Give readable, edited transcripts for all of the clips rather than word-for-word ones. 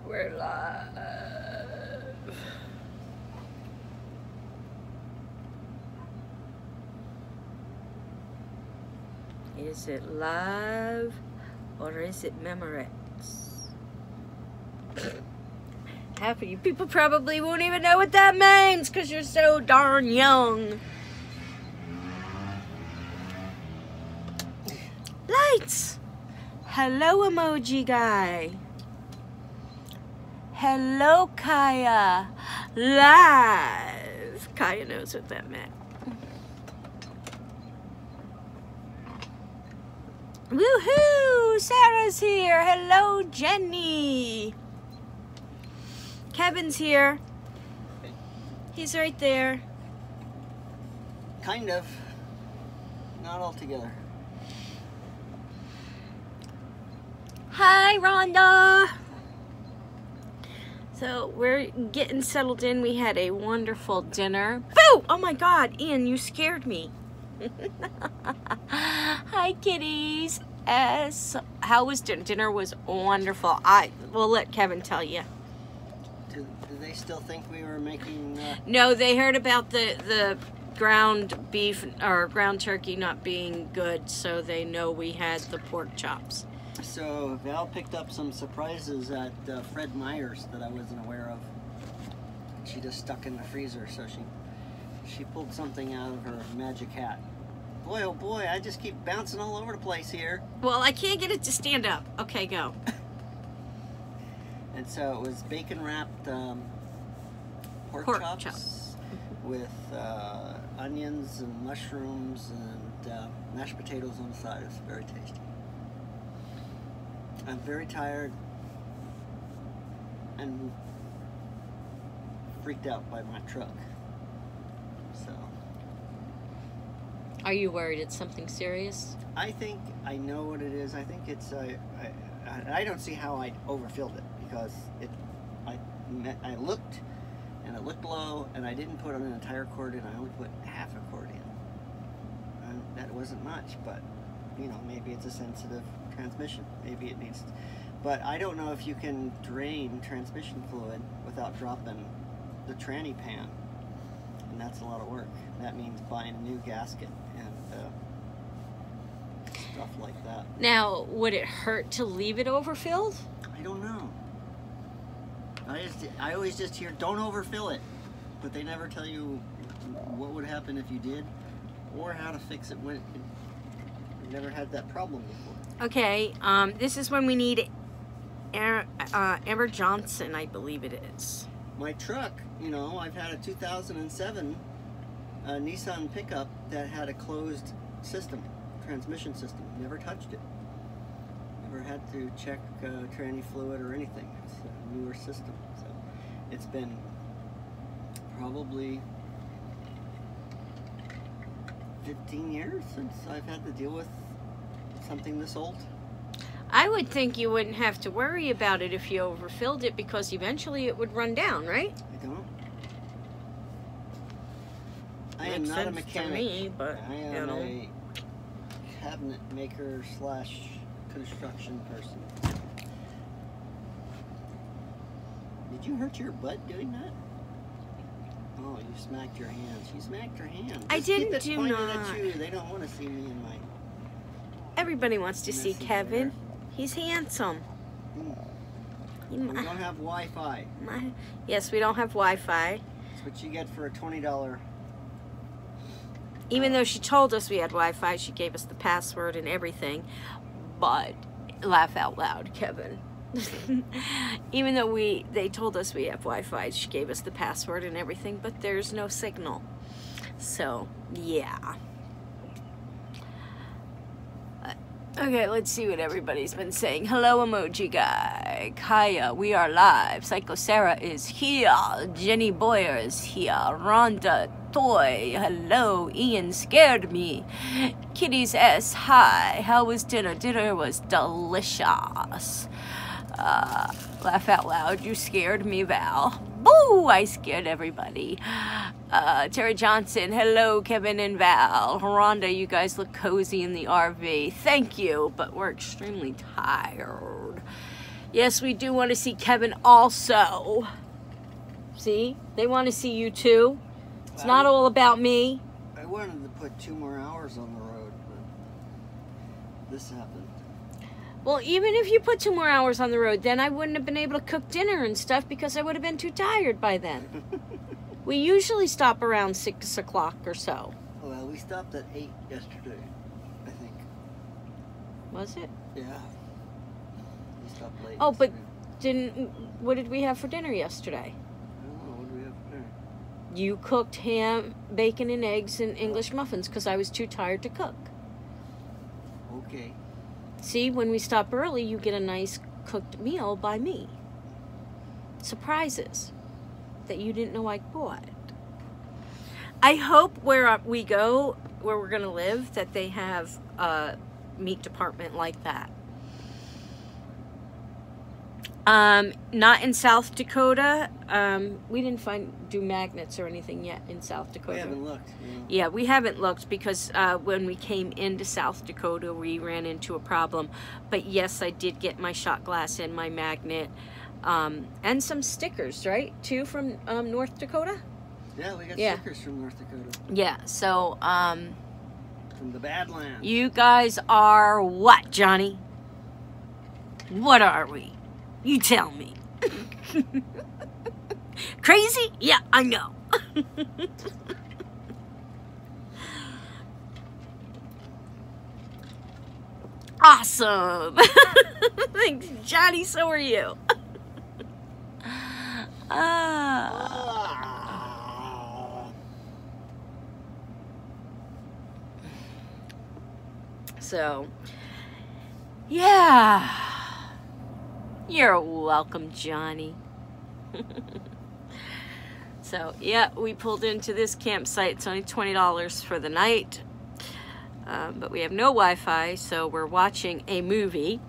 We're live. Is it live or is it Memorex? Half of you people probably won't even know what that means because you're so darn young. Lights! Hello, emoji guy. Hello, Kaya. Live. Kaya knows what that meant. Woohoo! Sarah's here. Hello, Jenny. Kevin's here. He's right there. Kind of. Not altogether. Hi, Rhonda. So we're getting settled in. We had a wonderful dinner. Boo! Oh my God, Ian, you scared me. Hi, kitties. How was dinner? Dinner was wonderful. We'll let Kevin tell you. Do they still think we were making... No, they heard about the ground beef or ground turkey not being good, so they know we had the pork chops. So Val picked up some surprises at Fred Meyer's that I wasn't aware of. She just stuck in the freezer, so she pulled something out of her magic hat. Boy, oh boy, I just keep bouncing all over the place here. Well, I can't get it to stand up. Okay, go. And so it was bacon wrapped pork chops with onions and mushrooms and mashed potatoes on the side. It was very tasty. I'm very tired and freaked out by my truck. So. Are you worried it's something serious? I think I know what it is. I think it's I don't see how I overfilled it because I looked and it looked low and I didn't put an entire quart in. I only put half a quart in. And that wasn't much, but you know, maybe it's a sensitive transmission. Maybe it needs, but I don't know if you can drain transmission fluid without dropping the tranny pan, and that's a lot of work. That means buying a new gasket and stuff like that. Now, would it hurt to leave it overfilled? I don't know. I always just hear don't overfill it, but they never tell you what would happen if you did, or how to fix it when you've never had that problem before. Okay, this is when we need Amber Johnson, I believe it is. My truck, you know, I've had a 2007 Nissan pickup that had a closed system, transmission system. Never touched it. Never had to check tranny fluid or anything. It's a newer system. So it's been probably 15 years since I've had to deal with something this old. I would think you wouldn't have to worry about it if you overfilled it because eventually it would run down, right? I don't. I am not a mechanic. To me, but I am a cabinet maker / construction person. Did you hurt your butt doing that? Oh, you smacked your hands. You smacked your hands. I didn't keep it do pointed not. at you. They don't want to see me in my... Everybody wants to see Kevin. Hair. He's handsome. We don't have Wi-Fi. Yes, we don't have Wi-Fi. That's what you get for a $20. Even though she told us we had Wi-Fi, she gave us the password and everything. But laugh out loud, Kevin. Even though they told us we have Wi-Fi, she gave us the password and everything, but there's no signal. So, yeah. Okay, let's see what everybody's been saying. Hello, emoji guy. Kaya, we are live. Psycho Sarah is here. Jenny Boyer is here. Rhonda Toy, hello. Ian scared me. Kitty's S, hi. How was dinner? Dinner was delicious. Laugh out loud. You scared me, Val. Boo! I scared everybody. Terry Johnson, hello, Kevin and Val. Rhonda, you guys look cozy in the RV. Thank you, but we're extremely tired. Yes, we do want to see Kevin also. See? They want to see you too. It's not all about me. I wanted to put 2 more hours on the road, but this happened. Well, even if you put 2 more hours on the road, then I wouldn't have been able to cook dinner and stuff because I would have been too tired by then. We usually stop around 6 o'clock or so. Well, we stopped at 8 yesterday, I think. Was it? Yeah. We stopped late. Oh, but yesterday. what did we have for dinner yesterday? I don't know. What did we have for dinner? You cooked ham, bacon, and eggs and English muffins because I was too tired to cook. Okay. See, when we stop early, you get a nice cooked meal by me. Surprises that you didn't know I bought. I hope where we go, where we're going to live, that they have a meat department like that. Not in South Dakota. We didn't do magnets or anything yet in South Dakota. We haven't looked. Yeah, we haven't looked because when we came into South Dakota, we ran into a problem. But yes, I did get my shot glass and my magnet, and some stickers, right? Too from North Dakota. Yeah, we got stickers from North Dakota. Yeah, so from the Badlands. You guys are what, Johnny? What are we? You tell me. Crazy? Yeah, I know. Awesome. Thanks, Johnny. So are you. So, yeah. You're welcome, Johnny. So, yeah, we pulled into this campsite. It's only $20 for the night. But we have no Wi-Fi, so we're watching a movie.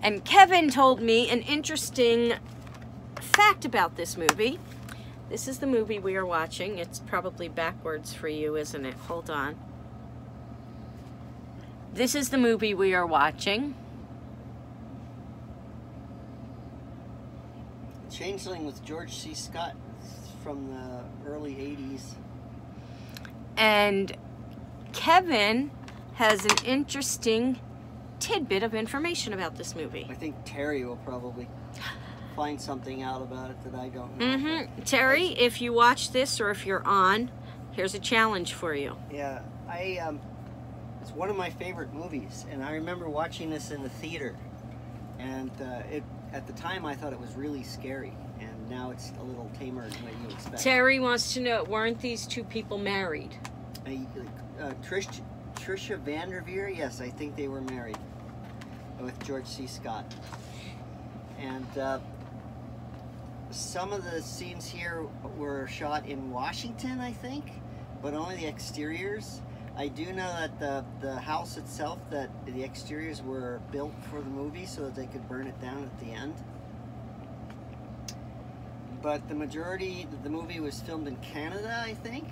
And Kevin told me an interesting fact about this movie. This is the movie we are watching. It's probably backwards for you, isn't it? Hold on. This is the movie we are watching. Changeling with George C. Scott from the early 80s. And Kevin has an interesting tidbit of information about this movie. I think Terry will probably find something out about it that I don't know. Terry, if you watch this or if you're on, here's a challenge for you. Yeah, it's one of my favorite movies, and I remember watching this in the theater, and at the time I thought it was really scary, and now it's a little tamer than what you expect. Terry wants to know, weren't these two people married? Trisha Vanderveer, yes, I think they were married with George C. Scott. And some of the scenes here were shot in Washington, I think, but only the exteriors. I do know that the house itself, that the exteriors were built for the movie so that they could burn it down at the end. But the majority of the movie was filmed in Canada, I think.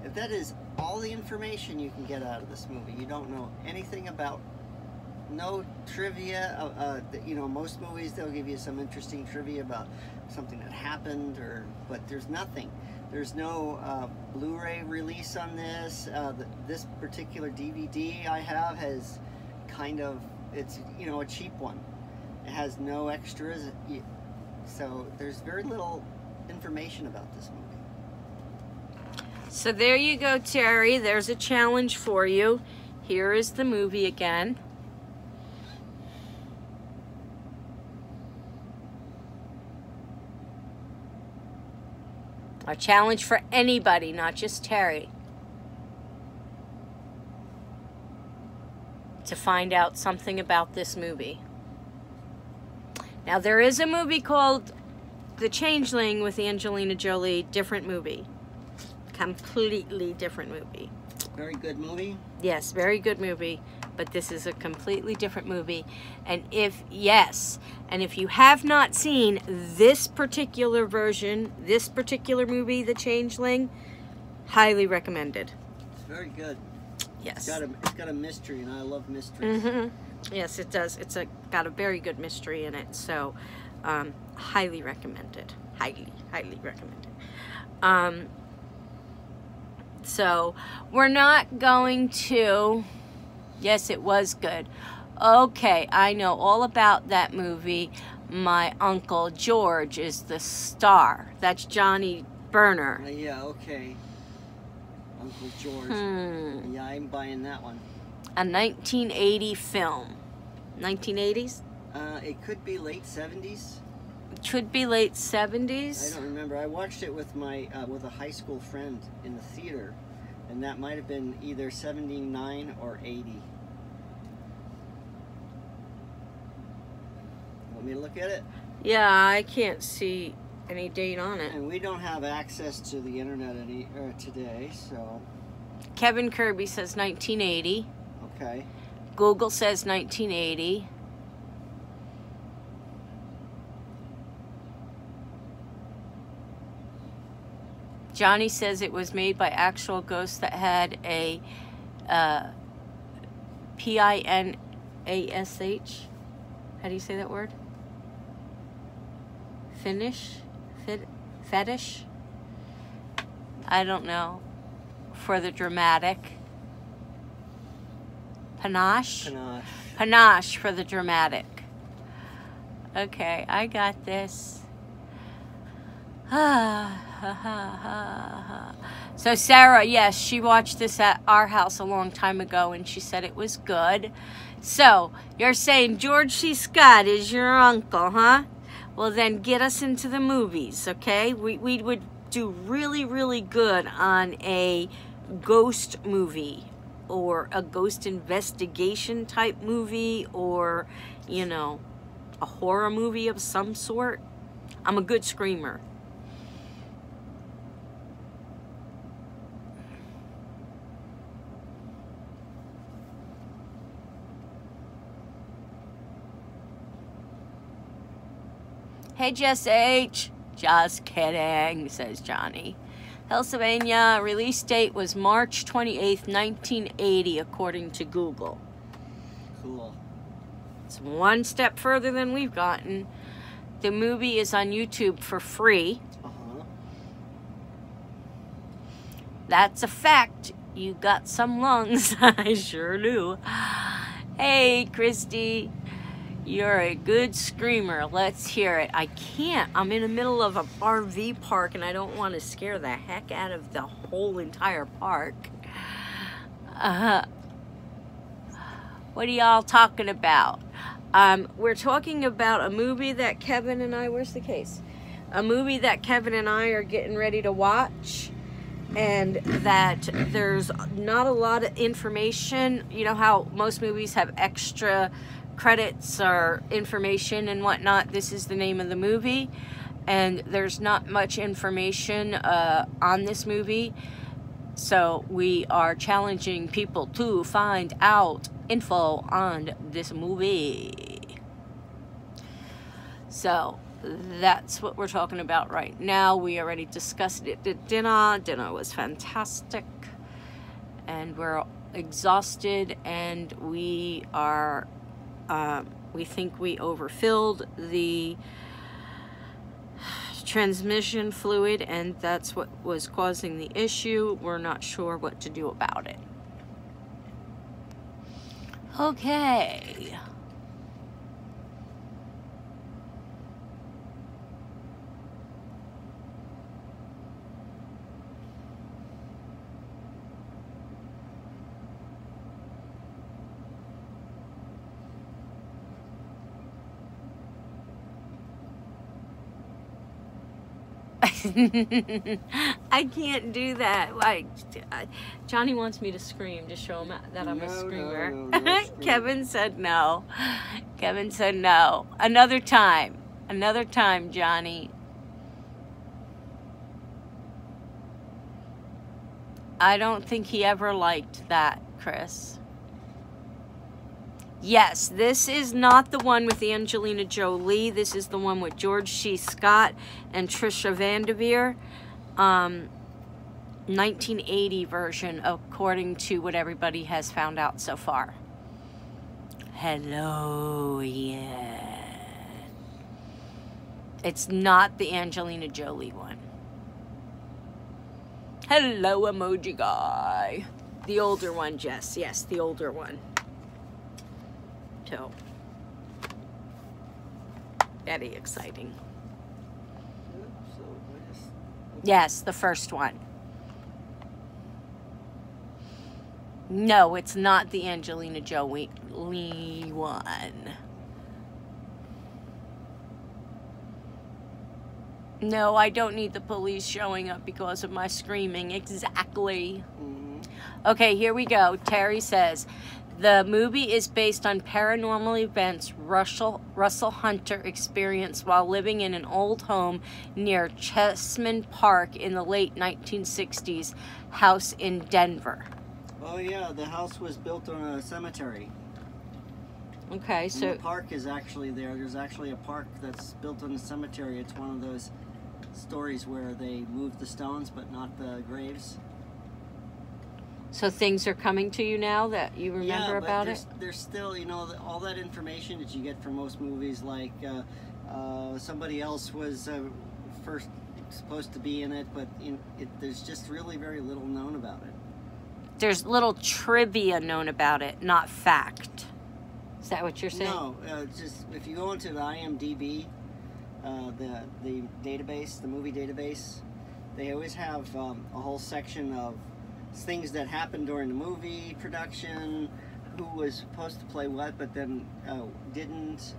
If that is all the information you can get out of this movie, you don't know anything about, no trivia. You know, most movies they'll give you some interesting trivia about something that happened, but there's nothing. There's no Blu-ray release on this. This particular DVD I have has kind of, it's, you know, a cheap one. It has no extras, so there's very little information about this movie. So there you go, Terry. There's a challenge for you. Here is the movie again. A challenge for anybody, not just Terry, to find out something about this movie. Now, there is a movie called The Changeling with Angelina Jolie. Different movie. Completely different movie. Very good movie? Yes, very good movie. But this is a completely different movie. And if you have not seen this particular version, this particular movie, The Changeling, highly recommended. It's very good. Yes. It's got a mystery, and I love mysteries. Yes, it does. It's got a very good mystery in it, so highly recommended. Highly recommended. So we're not going to. Yes, it was good. Okay, I know all about that movie. My Uncle George is the star. That's Johnny Burner. Yeah, okay. Uncle George. Yeah, I'm buying that one. A 1980 film. 1980s? It could be late 70s. It could be late I 70s. don't remember. I watched it with my with a high school friend in the theater, and that might have been either 79 or 80. Want me to look at it? Yeah, I can't see any date on it. And we don't have access to the internet today, so. Kevin Kirby says 1980. Okay. Google says 1980. Johnny says it was made by actual ghosts that had a PINASH. How do you say that word? Fetish? I don't know. For the dramatic. Panache? Panache for the dramatic. Okay, I got this. So Sarah, yes, she watched this at our house a long time ago and she said it was good. So, you're saying George C. Scott is your uncle, huh? Well then get us into the movies, okay? We would do really, really good on a ghost movie or a ghost investigation type movie or, you know, a horror movie of some sort. I'm a good screamer. Hey, Jess H. Just kidding, says Johnny. Pennsylvania release date was March 28th, 1980, according to Google. Cool. It's one step further than we've gotten. The movie is on YouTube for free. That's a fact. You got some lungs. I sure do. Hey, Christy. You're a good screamer. Let's hear it. I can't. I'm in the middle of an RV park and I don't want to scare the heck out of the whole entire park. What are y'all talking about? We're talking about a movie that Kevin and I, where's the case? A movie that Kevin and I are getting ready to watch, and that there's not a lot of information. You know how most movies have extra credits or information and whatnot. This is the name of the movie, and there's not much information on this movie, so we are challenging people to find out info on this movie. So that's what we're talking about right now. We already discussed it at dinner. Dinner was fantastic, and we're exhausted, and we are we think we overfilled the transmission fluid, and that's what was causing the issue. We're not sure what to do about it. Okay. I can't do that. Like, Johnny wants me to scream to show him that I'm a screamer. No, Kevin said no. Kevin said no. Another time. Another time, Johnny. I don't think he ever liked that, Chris. Yes, this is not the one with Angelina Jolie. This is the one with George C. Scott and Trisha Vanderveer. 1980 version, according to what everybody has found out so far. Hello, yeah. It's not the Angelina Jolie one. Hello, emoji guy. The older one, Jess. Yes, the older one. So, very exciting. Yes, the first one. No, it's not the Angelina Jolie one. No, I don't need the police showing up because of my screaming. Exactly. Mm-hmm. Okay, here we go. Terry says, the movie is based on paranormal events Russell Hunter experienced while living in an old home near Cheesman Park in the late 1960s house in Denver. Oh yeah, the house was built on a cemetery. Okay, so... And the park is actually there. There's actually a park that's built on a cemetery. It's one of those stories where they move the stones but not the graves. So things are coming to you now that you remember about it? There's still, you know, all that information that you get from most movies, like somebody else was first supposed to be in it, but there's just really very little known about it. There's little trivia known about it, not fact. Is that what you're saying? No, just if you go into the IMDb, the database, the movie database, they always have a whole section of things that happened during the movie production, who was supposed to play what, but then didn't.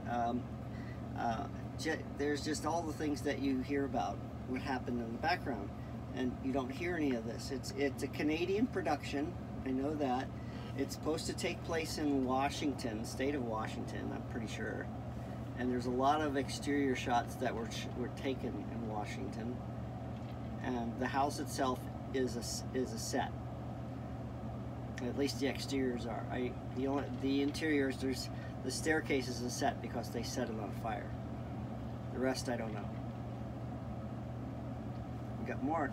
There's just all the things that you hear about what happened in the background, and you don't hear any of this. It's a Canadian production, I know that. It's supposed to take place in Washington, state of Washington, I'm pretty sure. And there's a lot of exterior shots that were taken in Washington. And the house itself is a set. At least the exteriors are. The interiors, the staircase is a set because they set it on fire. The rest I don't know. We got more.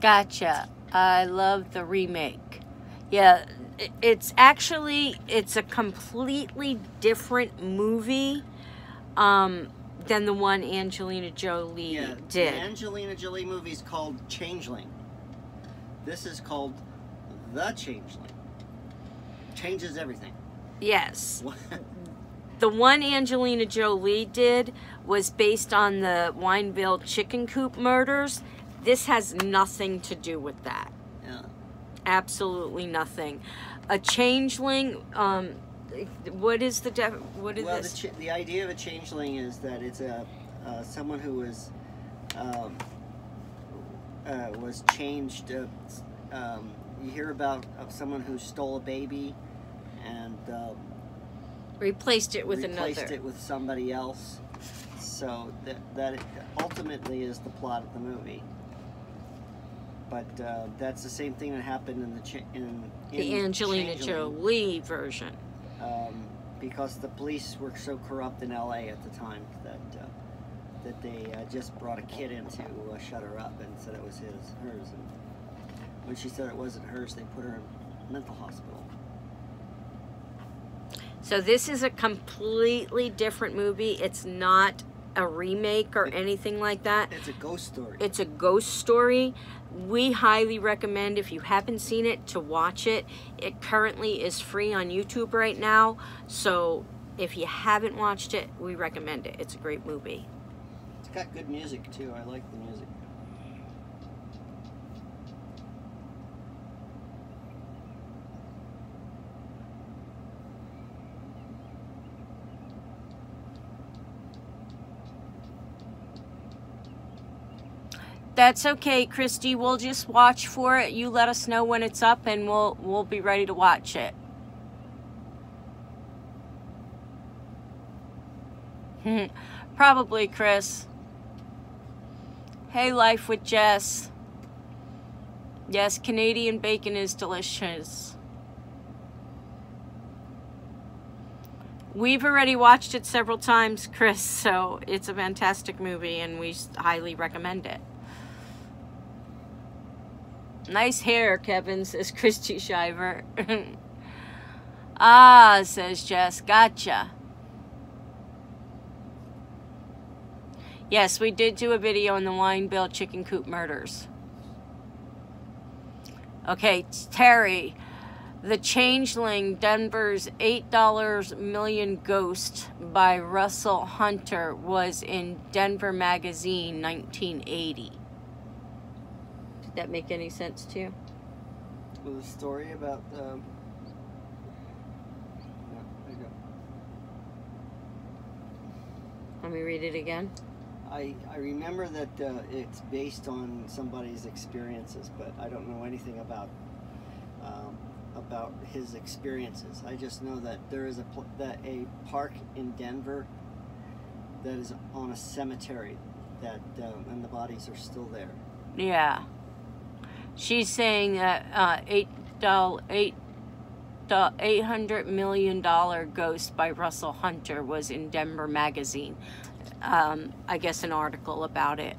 Gotcha. I love the remake. Yeah, it's a completely different movie than the one Angelina Jolie did. The Angelina Jolie movie is called Changeling. This is called The Changeling. Changes everything. Yes. The one Angelina Jolie did was based on the Wineville chicken coop murders. This has nothing to do with that. Yeah. Absolutely nothing. A changeling, what is this? The idea of a changeling is that it's someone who was changed. You hear about someone who stole a baby and replaced it with somebody else. So that ultimately is the plot of the movie. But that's the same thing that happened in the Angelina Jolie version. Because the police were so corrupt in LA at the time that they just brought a kid in to shut her up and said it was hers. And when she said it wasn't hers, they put her in a mental hospital. So this is a completely different movie. It's not a remake or anything like that. It's a ghost story. It's a ghost story. We highly recommend, if you haven't seen it, to watch it. It currently is free on YouTube right now. So if you haven't watched it, we recommend it. It's a great movie. It's got good music too. I like the music. That's okay, Christy. We'll just watch for it. You let us know when it's up and we'll be ready to watch it. Probably, Chris. Hey, Life with Jess. Yes, Canadian bacon is delicious. We've already watched it several times, Chris, so it's a fantastic movie and we highly recommend it. Nice hair, Kevin, says Christy Shiver. Ah, says Jess, gotcha. Yes, we did do a video on the Wine Bill chicken coop murders. Okay, Terry, The Changeling, Denver's $8 million ghost by Russell Hunter was in Denver Magazine, 1980. Did that make any sense to you? Well, the story about no, there you go. Let me read it again. I remember that it's based on somebody's experiences, but I don't know anything about his experiences. I just know that there is a park in Denver that is on a cemetery that and the bodies are still there. Yeah. She's saying that $800 million ghost by Russell Hunter was in Denver Magazine. I guess an article about it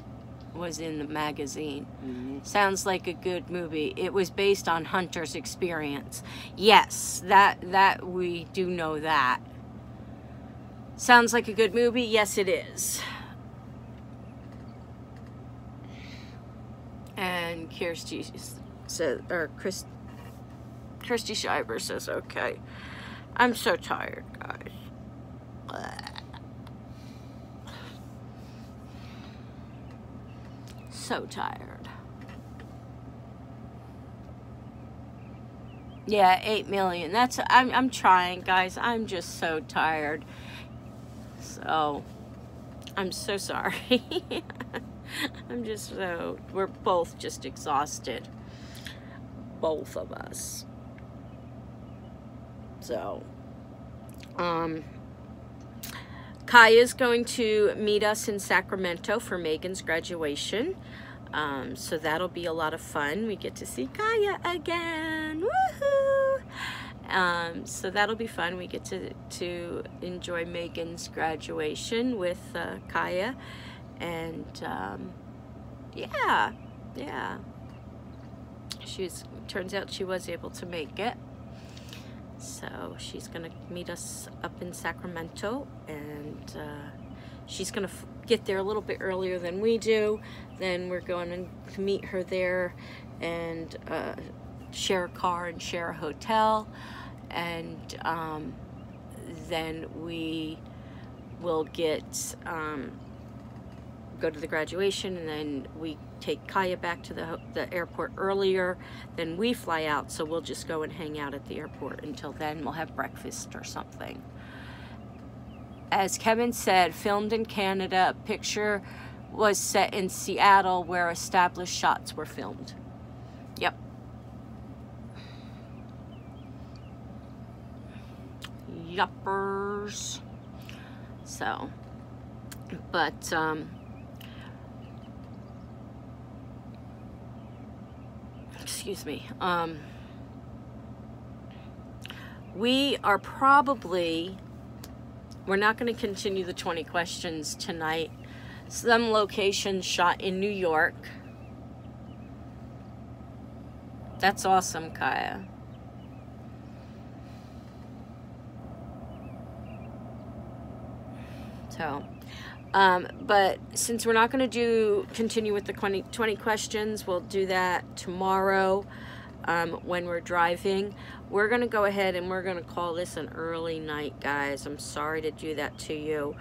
was in the magazine. Sounds like a good movie. It was based on Hunter's experience. Yes, that we do know that. Sounds like a good movie. Yes, it is. And Kirsty says, or Kirsty Shiver says, okay. I'm so tired, guys. So tired. Yeah, 8 million. That's I'm trying, guys. I'm just so tired. So I'm so sorry. I'm just so, we're both just exhausted. Both of us. So Kaya's going to meet us in Sacramento for Megan's graduation. So that'll be a lot of fun. We get to see Kaya again. Woohoo! So that'll be fun. We get to enjoy Megan's graduation with Kaya. And yeah. Turns out she was able to make it. So she's gonna meet us up in Sacramento, and she's gonna get there a little bit earlier than we do. Then we're going to meet her there and share a car and share a hotel, and then we will go to the graduation, and then we take Kaya back to the airport earlier than we fly out, so we'll just go and hang out at the airport. Until then, we'll have breakfast or something. As Kevin said, filmed in Canada, a picture was set in Seattle where established shots were filmed. Yep. Yuppers. So, but excuse me, we are probably, we're not going to continue the 20 questions tonight. Some locations shot in New York. That's awesome, Kaya. So, but since we're not going to continue with the 20 questions, we'll do that tomorrow when we're driving. We're going to go ahead and we're going to call this an early night, guys. I'm sorry to do that to you,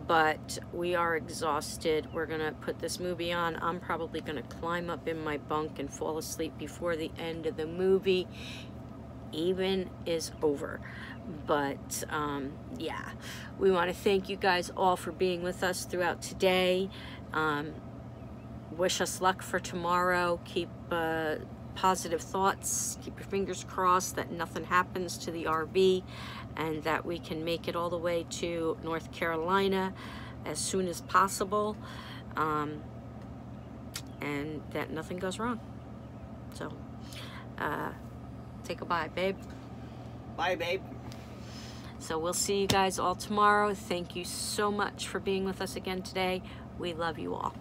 but we are exhausted. We're going to put this movie on. I'm probably going to climb up in my bunk and fall asleep before the end of the movie even is over. But yeah, we want to thank you guys all for being with us throughout today. Wish us luck for tomorrow. Keep positive thoughts. Keep your fingers crossed that nothing happens to the RV, and that we can make it all the way to North Carolina as soon as possible, and that nothing goes wrong. So say goodbye, babe. Bye, babe. So we'll see you guys all tomorrow. Thank you so much for being with us again today. We love you all.